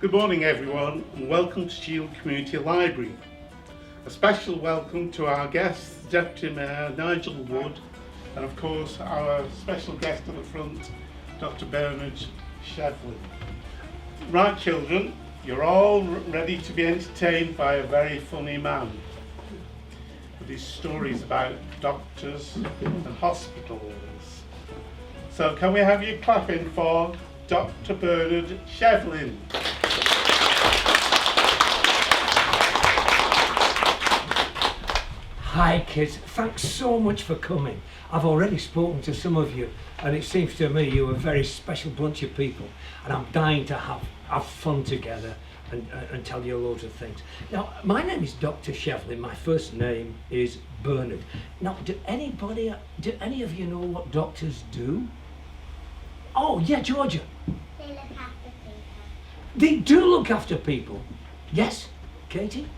Good morning everyone and welcome to Cheadle Community Library. A special welcome to our guests, Deputy Mayor Nigel Wood, and of course our special guest at the front, Dr. Bernard Shevlin. Right children, you're all ready to be entertained by a very funny man with his stories about doctors and hospitals. So can we have you clapping for Dr. Bernard Shevlin? Hi kids, thanks so much for coming. I've already spoken to some of you and it seems to me you're a very special bunch of people and I'm dying to have fun together and tell you loads of things. Now, my name is Dr. Shevlin, my first name is Bernard. Now, do any of you know what doctors do? Oh yeah, Georgia. They look after people. They do look after people. Yes, Katie?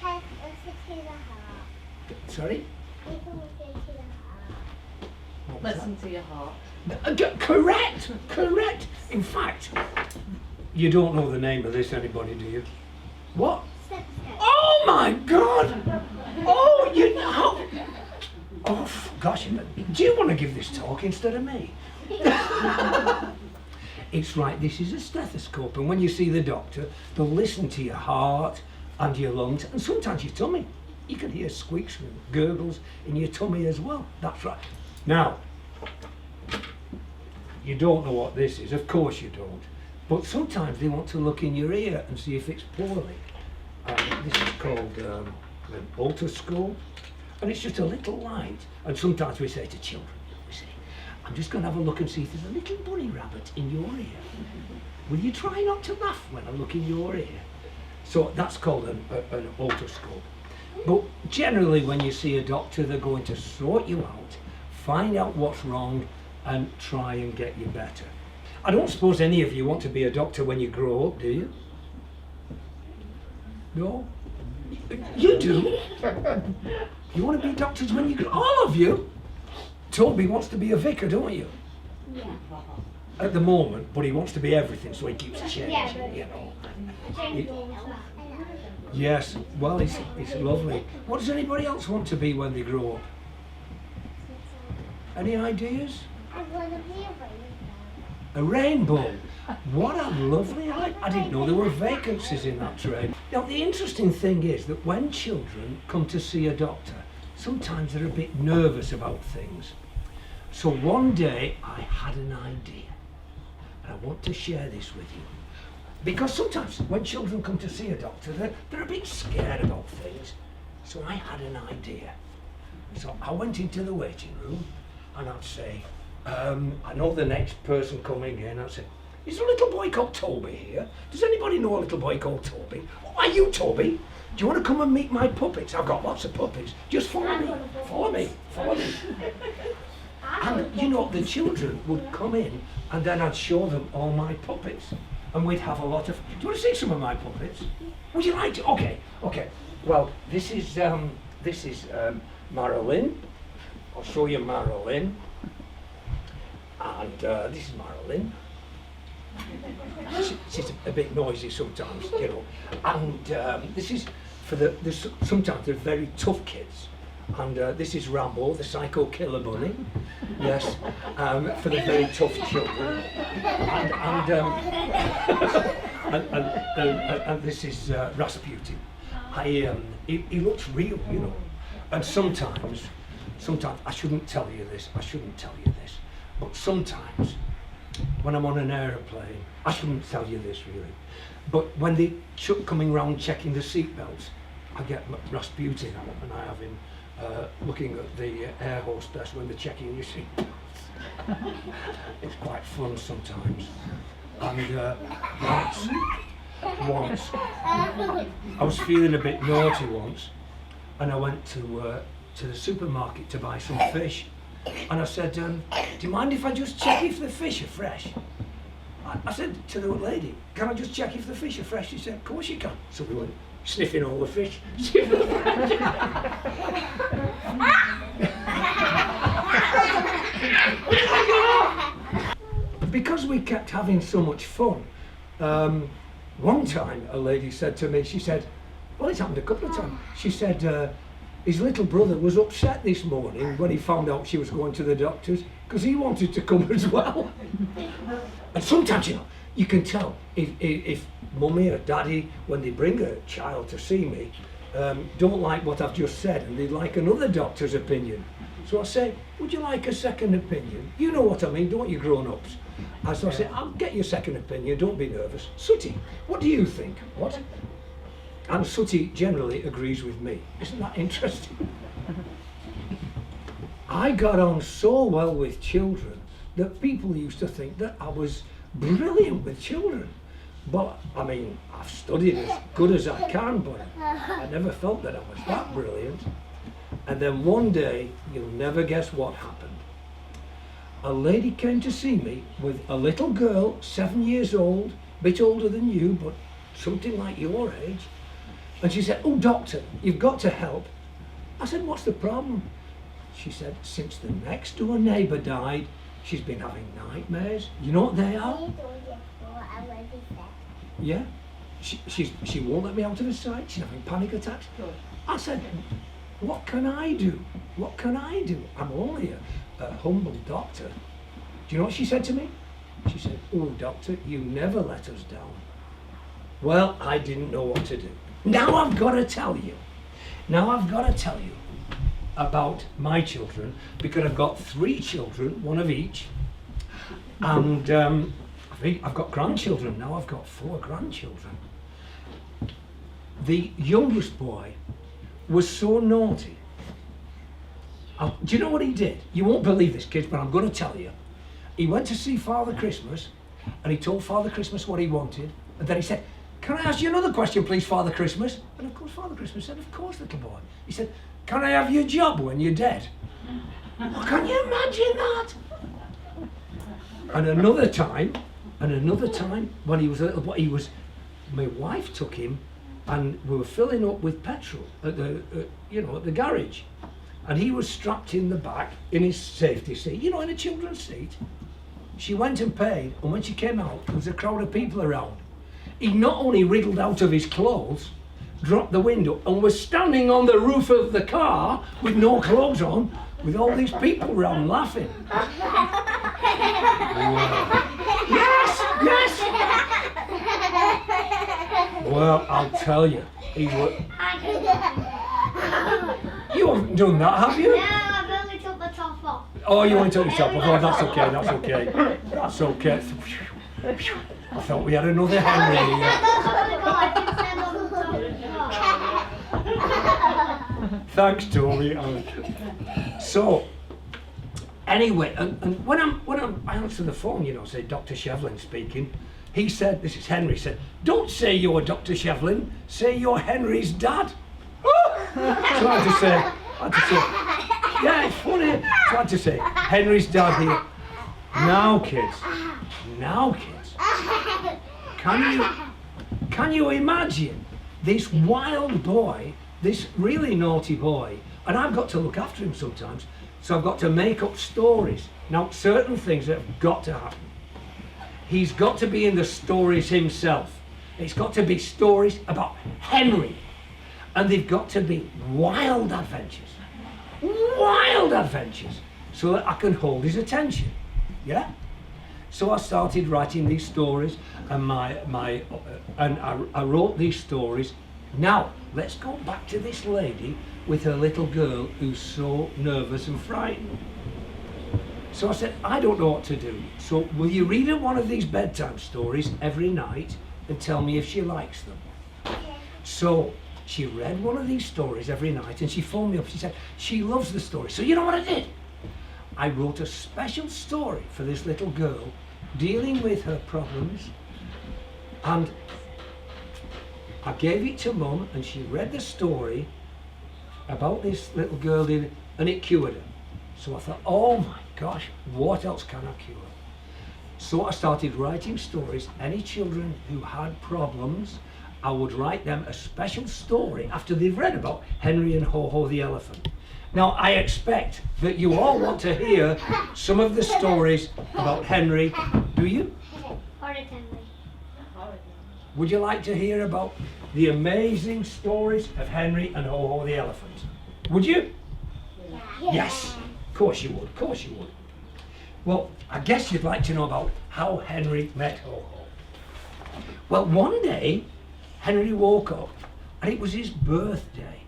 Listen to the heart. Sorry? People will go to the heart. Listen to your heart. Correct. In fact, you don't know the name of this, anybody, do you? What? Step. Oh my God! Oh, you know. Oh gosh, do you want to give this talk instead of me? It's right, this is a stethoscope, and when you see the doctor, they'll listen to your heart and your lungs, and sometimes your tummy. You can hear squeaks and gurgles in your tummy as well. That's right. Now, you don't know what this is, of course you don't. But sometimes they want to look in your ear and see if it's poorly. This is called an otoscope, and it's just a little light. And sometimes we say to children, we say, I'm just going to have a look and see if there's a little bunny rabbit in your ear. Will you try not to laugh when I look in your ear? So that's called an otoscope. But generally when you see a doctor, they're going to sort you out, find out what's wrong, and try and get you better. I don't suppose any of you want to be a doctor when you grow up, do you? No? You do? You want to be doctors when you grow up? All of you? Toby wants to be a vicar, don't you? Yeah. At the moment, but he wants to be everything, so he keeps changing, you know. Yes, well, it's lovely. What does anybody else want to be when they grow up? Any ideas? I want to be A rainbow. What a lovely idea. I didn't know there were vacancies in that trade. Now, the interesting thing is that when children come to see a doctor, sometimes they're a bit nervous about things. So one day I had an idea, and I want to share this with you. Because sometimes when children come to see a doctor, they're a bit scared about things. So I had an idea. So I went into the waiting room and I'd say, I know the next person coming in. I'd say, is there a little boy called Toby here? Does anybody know a little boy called Toby? Oh, are you Toby? Do you want to come and meet my puppets? I've got lots of puppets. Just follow me. Follow me. Follow me. And you know, the children would come in and then I'd show them all my puppets. And we'd have a lot of... Do you want to see some of my puppets? Would you like to? Okay. Well, this is Marilyn. I'll show you Marilyn. And this is Marilyn. She's a bit noisy sometimes, you know. And this is for sometimes they're very tough kids. And this is Rambo, the psycho killer bunny. Yes, for the very tough children. And this is Rasputin. He looks real, you know. And sometimes I shouldn't tell you this. But sometimes when I'm on an aeroplane, I shouldn't tell you this really. But when they coming round checking the seatbelts, I get Rasputin out and I have him looking at the air hostess when they're checking your seatbelts. It's quite fun sometimes. And once, I was feeling a bit naughty once, and I went to the supermarket to buy some fish. And I said, do you mind if I just check if the fish are fresh? I said to the lady, can I just check if the fish are fresh? She said, of course you can. So we went sniffing all the fish. Because we kept having so much fun, One time a lady said to me, she said, well, it's happened a couple of times. She said his little brother was upset this morning when he found out she was going to the doctor's because he wanted to come as well. And sometimes, you know, you can tell if mummy or daddy, when they bring a child to see me, don't like what I've just said and they'd like another doctor's opinion. So I say, would you like a second opinion? You know what I mean, don't you, grown-ups? And so I say, I'll get your second opinion, don't be nervous. Sooty, what do you think? What? And Sooty generally agrees with me. Isn't that interesting? I got on so well with children that people used to think that I was brilliant with children. But, I mean, I've studied as good as I can, but I never felt that I was that brilliant. And then one day, you'll never guess what happened. A lady came to see me with a little girl, 7 years old, a bit older than you, but something like your age. And she said, oh, doctor, you've got to help. I said, what's the problem? She said, since the next door neighbour died, she's been having nightmares. You know what they are? Yeah. She won't let me out of her sight. She's having panic attacks. I said, what can I do? What can I do? I'm only a humble doctor. Do you know what she said to me? She said, oh, doctor, you never let us down. Well, I didn't know what to do. Now I've got to tell you. Now I've got to tell you about my children, because I've got 3 children, one of each, and I've got grandchildren now. I've got 4 grandchildren. The youngest boy was so naughty. Do you know what he did? You won't believe this, kids, but I'm going to tell you. He went to see Father Christmas, and he told Father Christmas what he wanted, and then he said, can I ask you another question, please, Father Christmas? And of course, Father Christmas said, of course, little boy. He said, can I have your job when you're dead? Oh, can you imagine that? And another time, when he was a little boy, my wife took him, and we were filling up with petrol at the garage. And he was strapped in the back in his safety seat, in a children's seat. She went and paid, and when she came out, there was a crowd of people around. He not only wriggled out of his clothes, dropped the window, and was standing on the roof of the car with no clothes on, with all these people around laughing. Yes, yes! Well, I'll tell you, he was... You haven't done that, have you? No, I've only took the top off. Oh, you only took the top off. Oh, that's okay, that's okay. That's okay. I thought we had another Henry here. Thanks, Toby. So, anyway, and when I answer the phone, say Dr. Shevlin speaking, he said, this is Henry, said, don't say you're Dr. Shevlin, say you're Henry's dad. So I had to say, yeah, it's funny. So I had to say, Henry's dad here. Now kids, can you imagine this wild boy, this really naughty boy, and I've got to look after him sometimes, so I've got to make up stories. Now, certain things that have got to happen. He's got to be in the stories himself. It's got to be stories about Henry. And they've got to be wild adventures, so that I can hold his attention, yeah? So I started writing these stories, and I wrote these stories. Now, let's go back to this lady with her little girl who's so nervous and frightened. So I said, I don't know what to do. So will you read her one of these bedtime stories every night and tell me if she likes them? Okay. So she read one of these stories every night, and she phoned me up. She said she loves the story. So you know what I did? I wrote a special story for this little girl dealing with her problems, and I gave it to Mum, and she read the story about this little girl, and it cured her. So I thought, oh my gosh, what else can I cure? So I started writing stories. Any children who had problems, I would write them a special story after they've read about Henry and Ho-Ho the elephant. Now, I expect that you all want to hear some of the stories about Henry. Do you? Horrid Henry. would you like to hear about the amazing stories of Henry and Ho-Ho the elephant? Would you? Yes, of course you would, of course you would. Well, I guess you'd like to know about how Henry met Ho-Ho. Well, one day, Henry woke up and it was his birthday.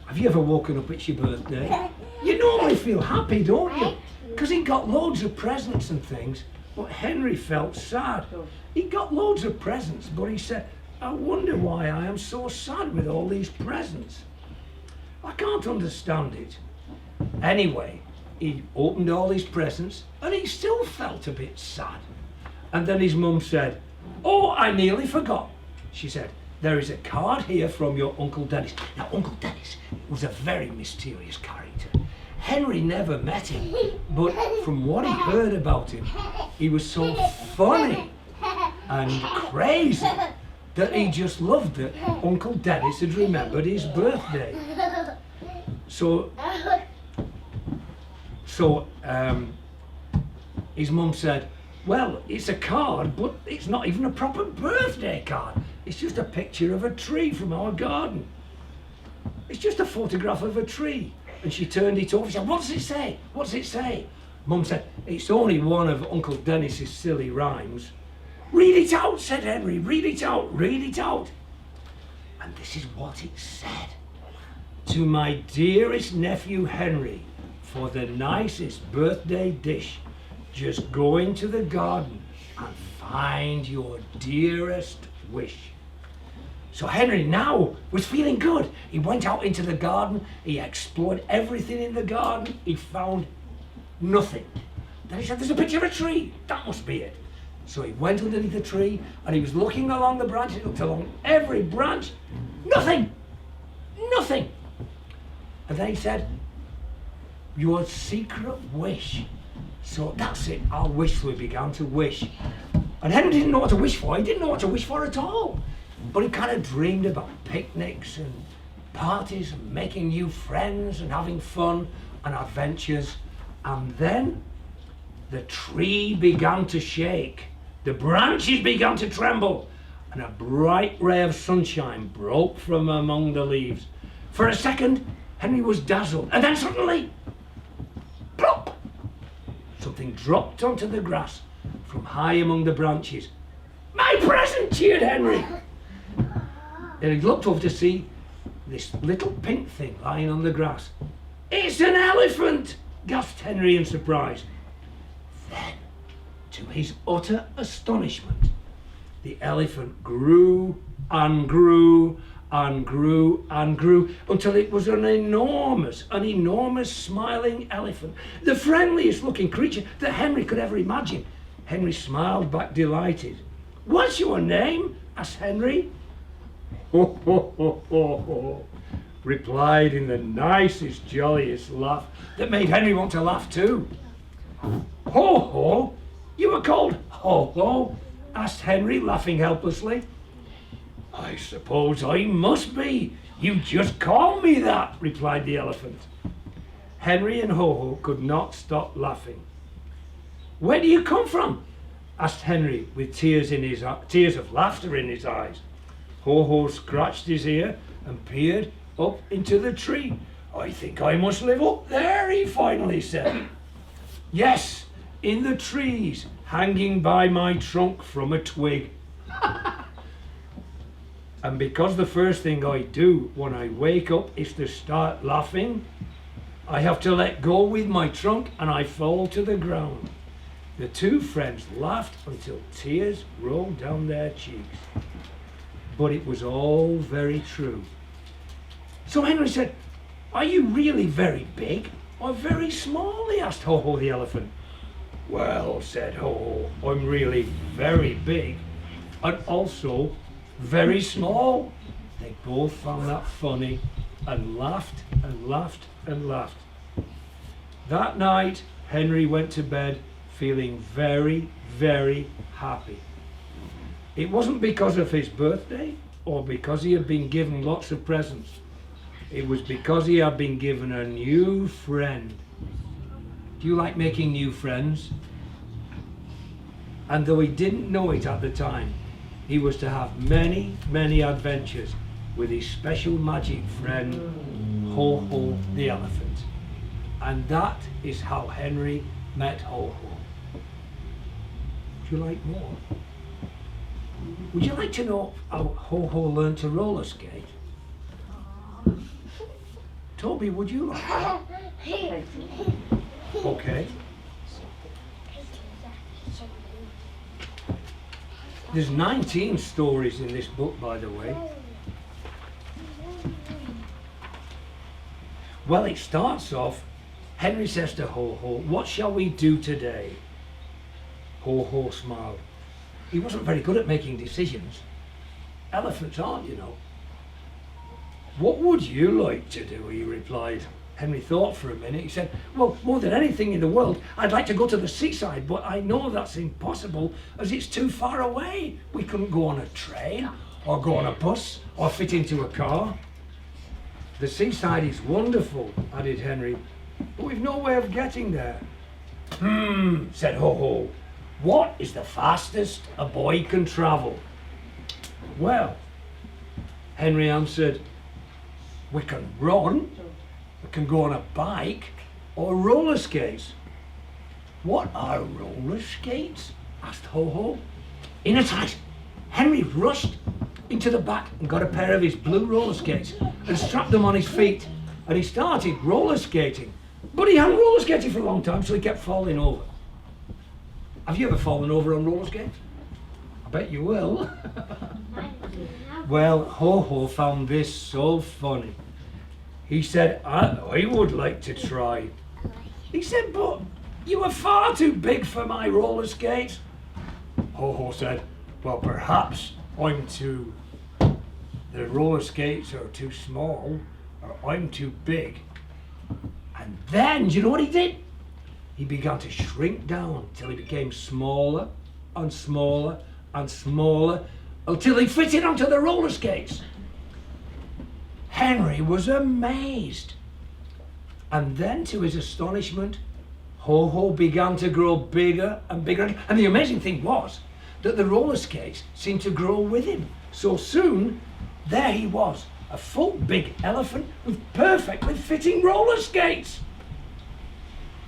Have you ever woken up it's your birthday? You normally feel happy, don't you? Because he got loads of presents and things, but Henry felt sad. He got loads of presents, but he said, I wonder why I am so sad with all these presents. I can't understand it. Anyway, he opened all his presents and he still felt a bit sad. And then his mum said, oh, I nearly forgot. She said, there is a card here from your Uncle Dennis. Now, Uncle Dennis was a very mysterious character. Henry never met him, but from what he heard about him, he was so funny and crazy that he just loved that Uncle Dennis had remembered his birthday. So his mum said, well, it's a card, but it's not even a proper birthday card. It's just a picture of a tree from our garden. It's just a photograph of a tree. And she turned it over. She said, what does it say? What does it say? Mum said, it's only one of Uncle Dennis's silly rhymes. Read it out, said Henry. Read it out, read it out. And this is what it said. To my dearest nephew Henry, for the nicest birthday dish, just go into the garden and find your dearest wish. So Henry now was feeling good. He went out into the garden, he explored everything in the garden, he found nothing. Then he said, there's a picture of a tree, that must be it. So he went underneath the tree and he was looking along the branch, he looked along every branch, nothing, nothing. And then he said, your secret wish. So that's it, I'll wish. So he began to wish. And Henry didn't know what to wish for, he didn't know what to wish for at all. But he kind of dreamed about picnics and parties and making new friends and having fun and adventures. And then the tree began to shake, the branches began to tremble, and a bright ray of sunshine broke from among the leaves. For a second, Henry was dazzled, and then suddenly, plop! Something dropped onto the grass from high among the branches. My present, cheered Henry. Then he looked over to see this little pink thing lying on the grass. It's an elephant, gasped Henry in surprise. Then, to his utter astonishment, the elephant grew and grew and grew and grew until it was an enormous smiling elephant, the friendliest looking creature that Henry could ever imagine. Henry smiled back delighted. What's your name? Asked Henry. Ho, ho, ho, ho, ho, replied in the nicest, jolliest laugh that made Henry want to laugh too. Ho, ho? You were called Ho, ho? Asked Henry, laughing helplessly. I suppose I must be. You just called me that, replied the elephant. Henry and Ho-Ho could not stop laughing. Where do you come from? Asked Henry with tears of laughter in his eyes. Ho-Ho scratched his ear and peered up into the tree. I think I must live up there, he finally said. Yes, in the trees, hanging by my trunk from a twig. And because the first thing I do when I wake up is to start laughing, I have to let go with my trunk and I fall to the ground. The two friends laughed until tears rolled down their cheeks. But it was all very true. So Henry said, are you really very big or very small? He asked Ho-Ho the elephant. Well, said Ho-Ho, I'm really very big and also very small. They both found that funny and laughed and laughed and laughed. That night, Henry went to bed feeling very, very happy. It wasn't because of his birthday or because he had been given lots of presents. It was because he had been given a new friend. Do you like making new friends? And though he didn't know it at the time, he was to have many, many adventures with his special magic friend, Ho Ho the elephant. And that is how Henry met Ho Ho. Would you like more? Would you like to know how Ho Ho learned to roller skate? Toby, would you like that? Okay. There's 19 stories in this book, by the way. Well, it starts off, Henry says to Ho Ho, "What shall we do today?" Ho Ho smiled. He wasn't very good at making decisions. Elephants aren't, you know. "What would you like to do?" he replied. Henry thought for a minute. He said, "Well, more than anything in the world, I'd like to go to the seaside, but I know that's impossible as it's too far away. We couldn't go on a train, or go on a bus, or fit into a car." "The seaside is wonderful," added Henry, "but we've no way of getting there." Said Ho Ho. "What is the fastest a boy can travel?" "Well," Henry answered, "we can run, we can go on a bike, or roller skates." "What are roller skates?" asked Ho Ho. In a trice, Henry rushed into the back and got a pair of his blue roller skates and strapped them on his feet, and he started roller skating. But he hadn't roller skated for a long time, so he kept falling over. Have you ever fallen over on roller skates? I bet you will. Well, Ho Ho found this so funny. He said, I would like to try." He said, "But you are far too big for my roller skates." Ho Ho said, "Well, perhaps the roller skates are too small, or I'm too big." And then, do you know what he did? He began to shrink down till he became smaller and smaller and smaller until he fitted onto the roller skates. Henry was amazed. And then, to his astonishment, Ho Ho began to grow bigger and bigger. And the amazing thing was that the roller skates seemed to grow with him. So soon, there he was, a full big elephant with perfectly fitting roller skates.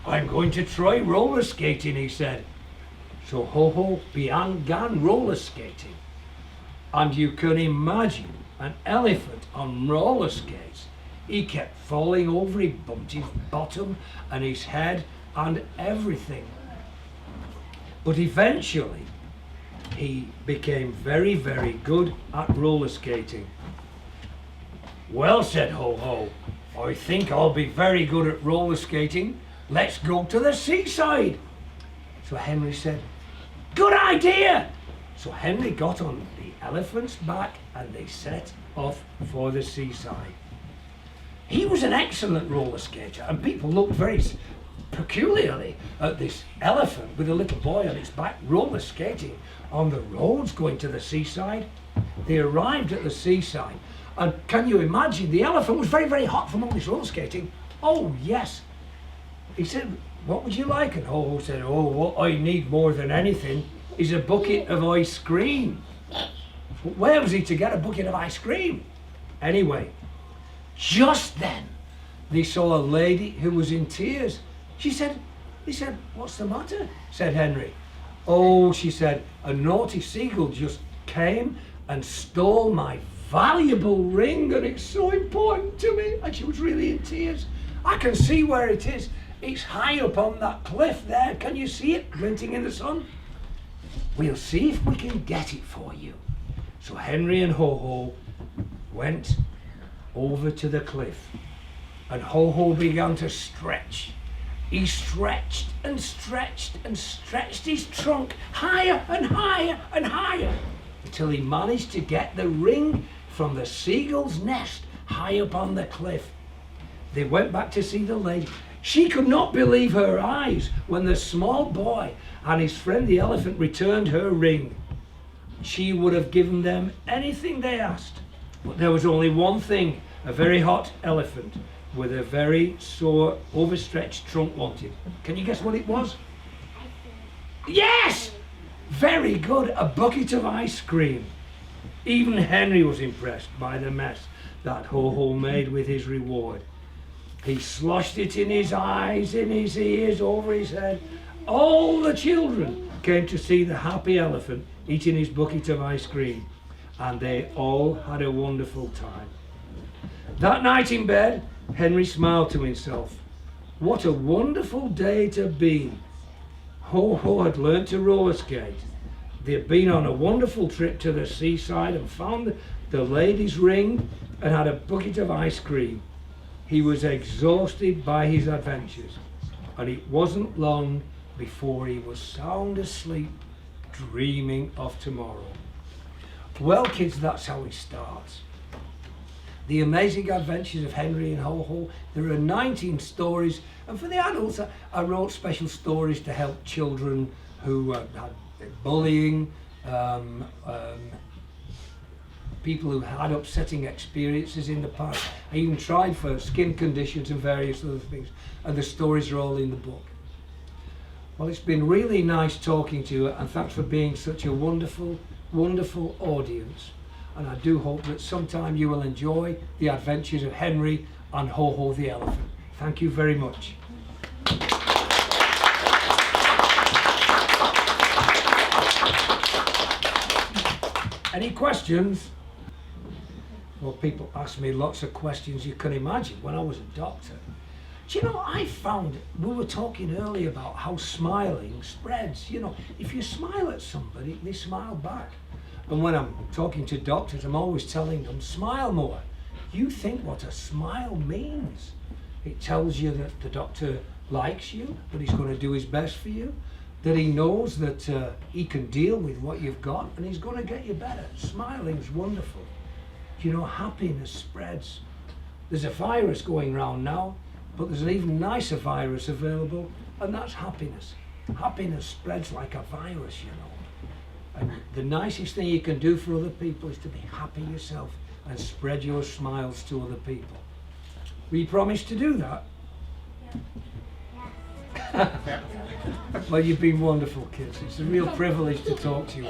"I'm going to try roller skating," he said. So Ho Ho began roller skating. And you can imagine an elephant on roller skates. He kept falling over, he bumped his bottom and his head and everything. But eventually, he became very, very good at roller skating. "Well," said Ho Ho, "I think I'll be very good at roller skating. Let's go to the seaside." So Henry said, "Good idea." So Henry got on the elephant's back and they set off for the seaside. He was an excellent roller skater, and people looked very peculiarly at this elephant with a little boy on its back roller skating on the roads going to the seaside. They arrived at the seaside, and can you imagine, the elephant was very, very hot from all this roller skating. "Oh yes." He said, "What would you like?" And Ho Ho said, "Oh, what I need more than anything is a bucket of ice cream." But where was he to get a bucket of ice cream? Anyway, just then they saw a lady who was in tears. He said, "What's the matter?" said Henry. "Oh," she said, "a naughty seagull just came and stole my valuable ring, and it's so important to me." And she was really in tears. "I can see where it is. It's high up on that cliff there. Can you see it glinting in the sun?" "We'll see if we can get it for you." So Henry and Ho Ho went over to the cliff, and Ho Ho began to stretch. He stretched and stretched and stretched his trunk higher and higher and higher until he managed to get the ring from the seagull's nest high up on the cliff. They went back to see the lady. She could not believe her eyes when the small boy and his friend the elephant returned her ring. She would have given them anything they asked. But there was only one thing a very hot elephant with a very sore, overstretched trunk wanted. Can you guess what it was? Yes! Very good, a bucket of ice cream. Even Henry was impressed by the mess that Ho-Ho made with his reward. He sloshed it in his eyes, in his ears, over his head. All the children came to see the happy elephant eating his bucket of ice cream, and they all had a wonderful time. That night in bed, Henry smiled to himself. What a wonderful day it had been. Ho-Ho had learnt to roller skate. They had been on a wonderful trip to the seaside and found the lady's ring and had a bucket of ice cream. He was exhausted by his adventures, and it wasn't long before he was sound asleep, dreaming of tomorrow. Well, kids, that's how it starts. The Amazing Adventures of Henry and Ho-Ho. There are 19 stories, and for the adults, I wrote special stories to help children who had bullying, people who had upsetting experiences in the past. I even tried for skin conditions and various other things, and the stories are all in the book. Well, it's been really nice talking to you, and thanks for being such a wonderful, wonderful audience. And I do hope that sometime you will enjoy the adventures of Henry and Ho-Ho the elephant. Thank you very much. Any questions? Well, people ask me lots of questions you can imagine when I was a doctor. Do you know, I found, we were talking earlier about how smiling spreads. You know, if you smile at somebody, they smile back. And when I'm talking to doctors, I'm always telling them, smile more. You think what a smile means. It tells you that the doctor likes you, that he's going to do his best for you, that he knows that he can deal with what you've got, and he's going to get you better. Smiling's wonderful. You know, happiness spreads. There's a virus going around now, but there's an even nicer virus available, and that's happiness. Happiness spreads like a virus, you know. And the nicest thing you can do for other people is to be happy yourself and spread your smiles to other people. Will you promise to do that? Yeah. Well, you've been wonderful, kids. It's a real privilege to talk to you.